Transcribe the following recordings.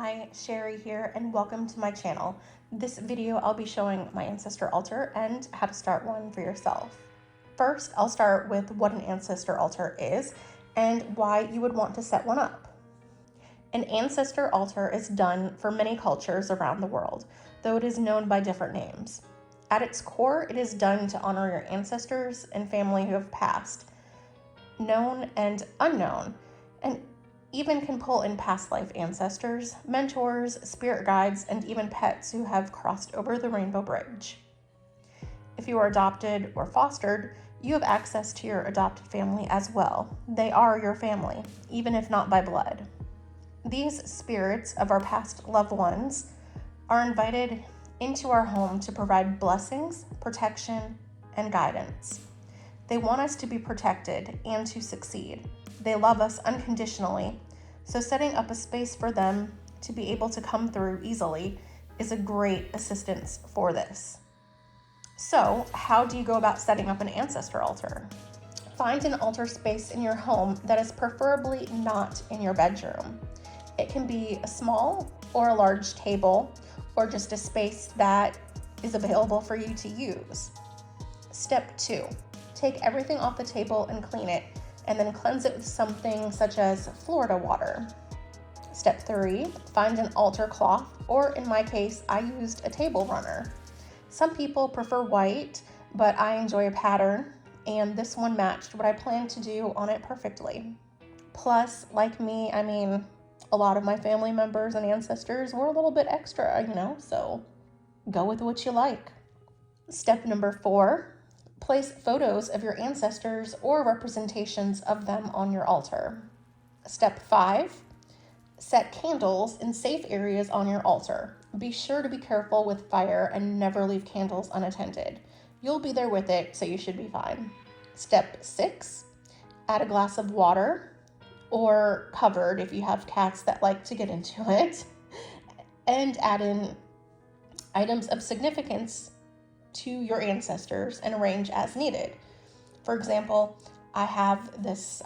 Hi, Sheri here, and welcome to my channel. This video I'll be showing my ancestor altar and how to start one for yourself. First, I'll start with what an ancestor altar is and why you would want to set one up. An ancestor altar is done for many cultures around the world, though it is known by different names. At its core, it is done to honor your ancestors and family who have passed, known and unknown, and even can pull in past life ancestors, mentors, spirit guides, and even pets who have crossed over the rainbow bridge. If you are adopted or fostered, you have access to your adopted family as well. They are your family, even if not by blood. These spirits of our past loved ones are invited into our home to provide blessings, protection, and guidance. They want us to be protected and to succeed. They love us unconditionally, so setting up a space for them to be able to come through easily is a great assistance for this. So, how do you go about setting up an ancestor altar? Find an altar space in your home that is preferably not in your bedroom. It can be a small or a large table, or just a space that is available for you to use. Step 2. Take everything off the table and clean it, and then cleanse it with something such as Florida water. Step 3, find an altar cloth, or in my case, I used a table runner. Some people prefer white, but I enjoy a pattern, and this one matched what I planned to do on it perfectly. Plus, like me, a lot of my family members and ancestors were a little bit extra, so go with what you like. Step number 4, place photos of your ancestors or representations of them on your altar. Step 5, set candles in safe areas on your altar. Be sure to be careful with fire and never leave candles unattended. You'll be there with it, so you should be fine. Step 6, add a glass of water or covered if you have cats that like to get into it, and add in items of significance to your ancestors and arrange as needed. For example, I have this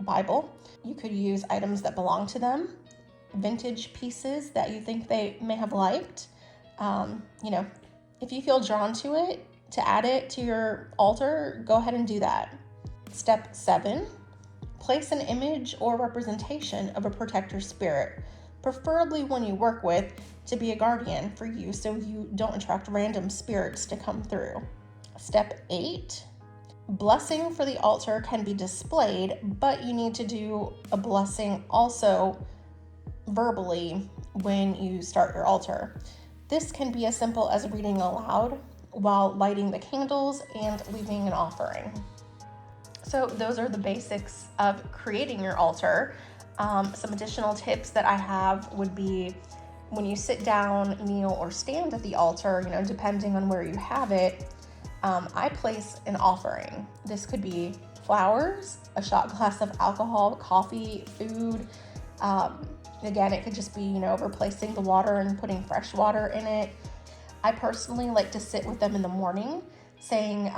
Bible. You could use items that belong to them, vintage pieces that you think they may have liked. If you feel drawn to it, to add it to your altar, go ahead and do that. Step 7, place an image or representation of a protector spirit, preferably one you work with, to be a guardian for you so you don't attract random spirits to come through. Step 8, blessing for the altar can be displayed, but you need to do a blessing also verbally when you start your altar. This can be as simple as reading aloud while lighting the candles and leaving an offering. So those are the basics of creating your altar. Some additional tips that I have would be when you sit down, kneel, or stand at the altar, depending on where you have it, I place an offering. This could be flowers, a shot glass of alcohol, coffee, food. Again, it could just be, replacing the water and putting fresh water in it. I personally like to sit with them in the morning, saying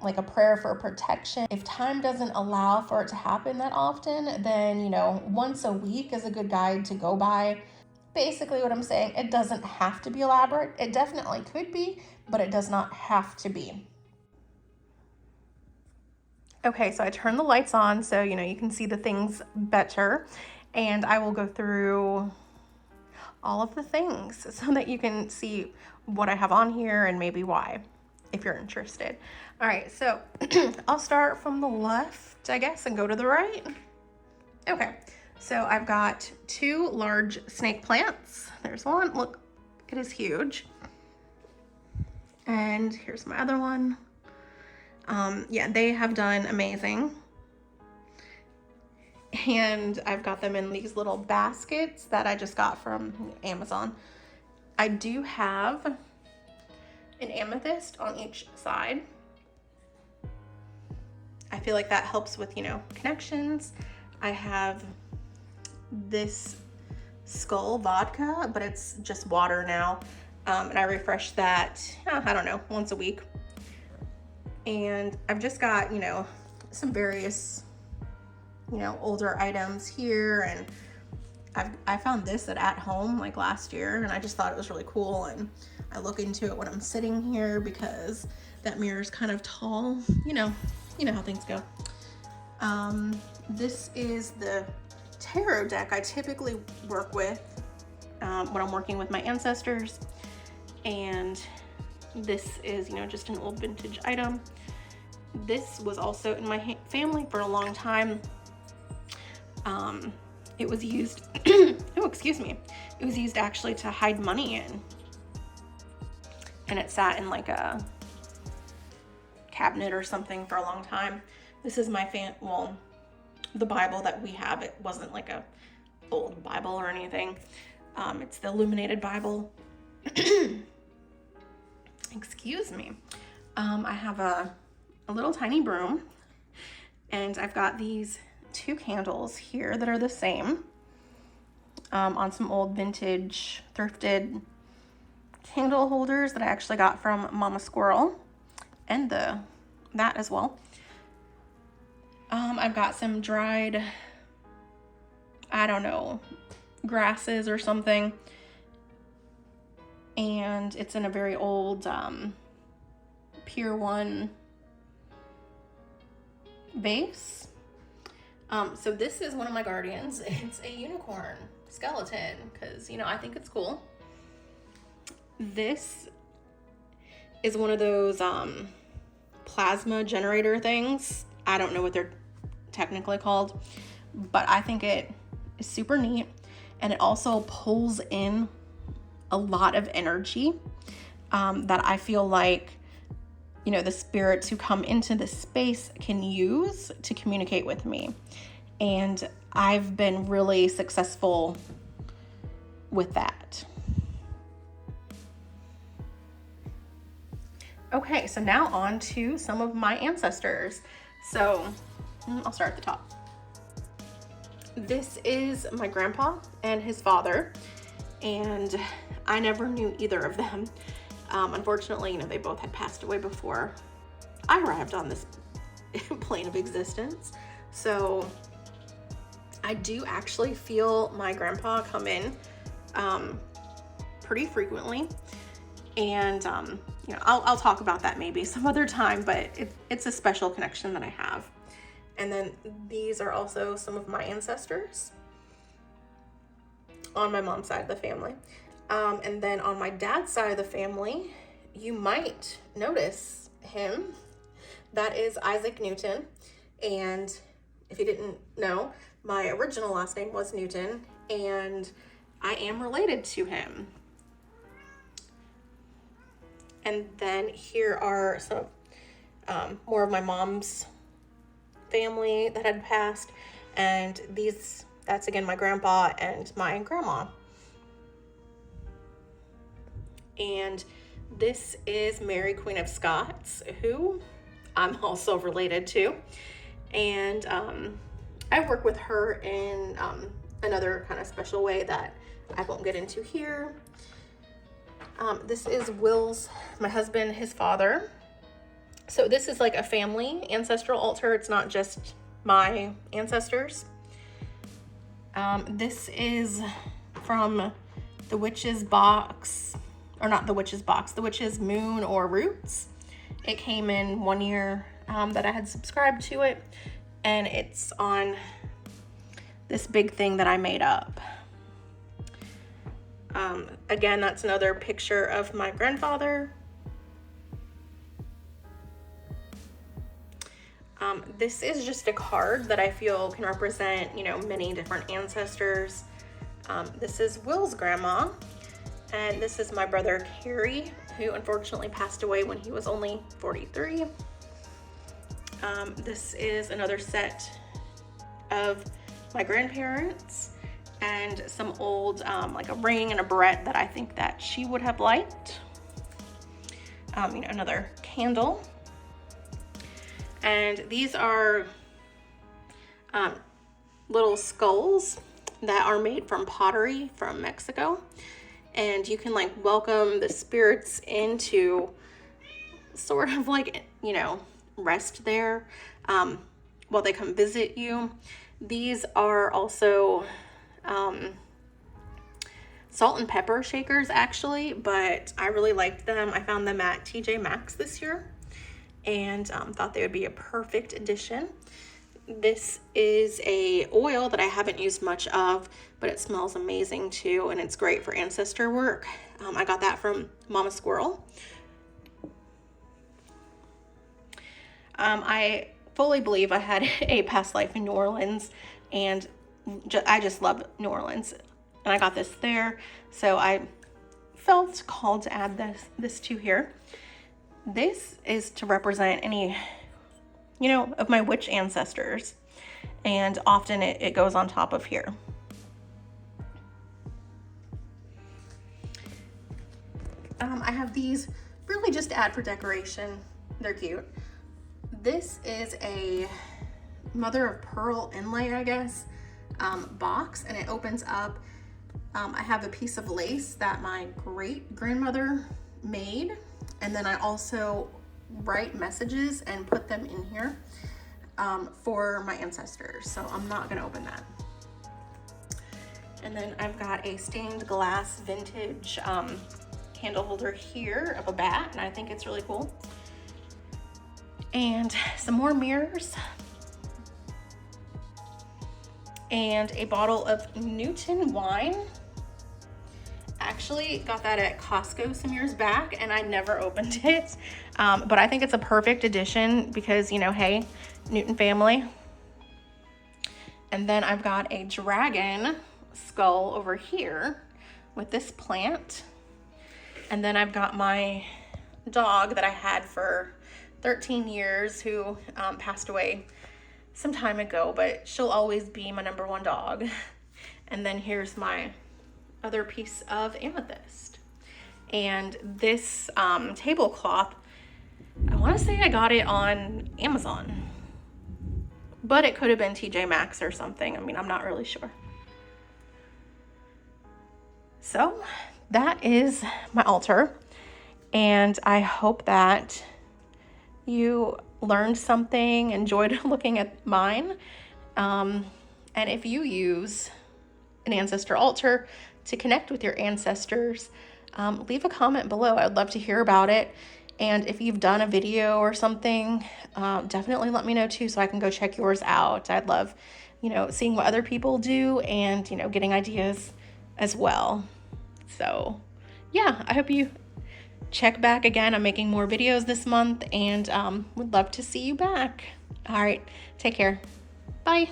like a prayer for protection. If time doesn't allow for it to happen that often, then, once a week is a good guide to go by. Basically what I'm saying, it doesn't have to be elaborate. It definitely could be, but it does not have to be. Okay, so I turned the lights on so, you can see the things better, and I will go through all of the things so that you can see what I have on here and maybe why, if you're interested. All right, so I'll start from the left, I guess, and go to the right. Okay, so I've got 2 large snake plants. There's one, look, it is huge. And here's my other one. Yeah, they have done amazing. And I've got them in these little baskets that I just got from Amazon. I do have an amethyst on each side. I feel like that helps with, connections. I have this skull vodka, but it's just water now. And I refresh that, I don't know, once a week. And I've just got, some various, older items here, and I found this at home like last year, and I just thought it was really cool, and I look into it when I'm sitting here because that mirror is kind of tall. You know how things go. This is the tarot deck I typically work with when I'm working with my ancestors, and this is, just an old vintage item. This was also in my family for a long time. It was used, oh, excuse me. It was used actually to hide money in. And it sat in like a cabinet or something for a long time. This is my the Bible that we have. It wasn't like a old Bible or anything. It's the illuminated Bible. Excuse me. I have a little tiny broom, and I've got these 2 candles here that are the same, on some old vintage thrifted candle holders that I actually got from Mama Squirrel, and that as well. I've got some dried, I don't know, grasses or something, and it's in a very old Pier 1 vase. So this is one of my guardians. It's a unicorn skeleton because, I think it's cool. This is one of those plasma generator things. I don't know what they're technically called, but I think it is super neat, and it also pulls in a lot of energy that I feel like, the spirits who come into this space can use to communicate with me. And I've been really successful with that. Okay, so now on to some of my ancestors. So I'll start at the top. This is my grandpa and his father, and I never knew either of them. Unfortunately, they both had passed away before I arrived on this plane of existence. So I do actually feel my grandpa come in pretty frequently, and I'll talk about that maybe some other time, but it's a special connection that I have. And then these are also some of my ancestors on my mom's side of the family. And then on my dad's side of the family, you might notice him. That is Isaac Newton. And if you didn't know, my original last name was Newton, and I am related to him. And then here are some more of my mom's family that had passed. And that's again my grandpa and my grandma. And this is Mary, Queen of Scots, who I'm also related to. And I work with her in another kind of special way that I won't get into here. This is Will's, my husband, his father. So this is like a family ancestral altar. It's not just my ancestors. This is from the witch's box, or not the witch's box, the witch's moon or roots. It came in one year that I had subscribed to it, and it's on this big thing that I made up. Again, that's another picture of my grandfather. This is just a card that I feel can represent, many different ancestors. This is Will's grandma, and this is my brother Carrie, who unfortunately passed away when he was only 43. This is another set of my grandparents, and some old, like a ring and a barrette that I think that she would have liked. Another candle. And these are little skulls that are made from pottery from Mexico. And you can welcome the spirits into sort of rest there while they come visit you. These are also salt and pepper shakers actually, but I really liked them. I found them at TJ Maxx this year and thought they would be a perfect addition. This is a oil that I haven't used much of, but it smells amazing too, and it's great for ancestor work. I got that from Mama Squirrel. I fully believe I had a past life in New Orleans, and I just love New Orleans, and I got this there, so I felt called to add this to here. This is to represent any, you know, of my witch ancestors, and often it goes on top of here. I have these really just to add for decoration. They're cute. This is a mother of pearl inlay, I guess, box, and it opens up. I have a piece of lace that my great grandmother made, and then I also write messages and put them in here for my ancestors, so I'm not gonna open that. And then I've got a stained glass vintage candle holder here of a bat, and I think it's really cool. And some more mirrors. And a bottle of Newton wine. Actually got that at Costco some years back, and I never opened it. But I think it's a perfect addition because, you know, hey, Newton family. And then I've got a dragon skull over here with this plant. And then I've got my dog that I had for 13 years who passed away some time ago, but she'll always be my #1 dog. And then here's my other piece of amethyst. And this tablecloth, I want to say I got it on Amazon, but it could have been TJ Maxx or something. I mean, I'm not really sure. So that is my altar, and I hope that you learned something, enjoyed looking at mine. And if you use an ancestor altar to connect with your ancestors, leave a comment below. I would love to hear about it. And if you've done a video or something, definitely let me know too, so I can go check yours out. I'd love, you know, seeing what other people do and, you know, getting ideas as well. So yeah, I hope you check back again. I'm making more videos this month, and would love to see you back. All right, take care. Bye.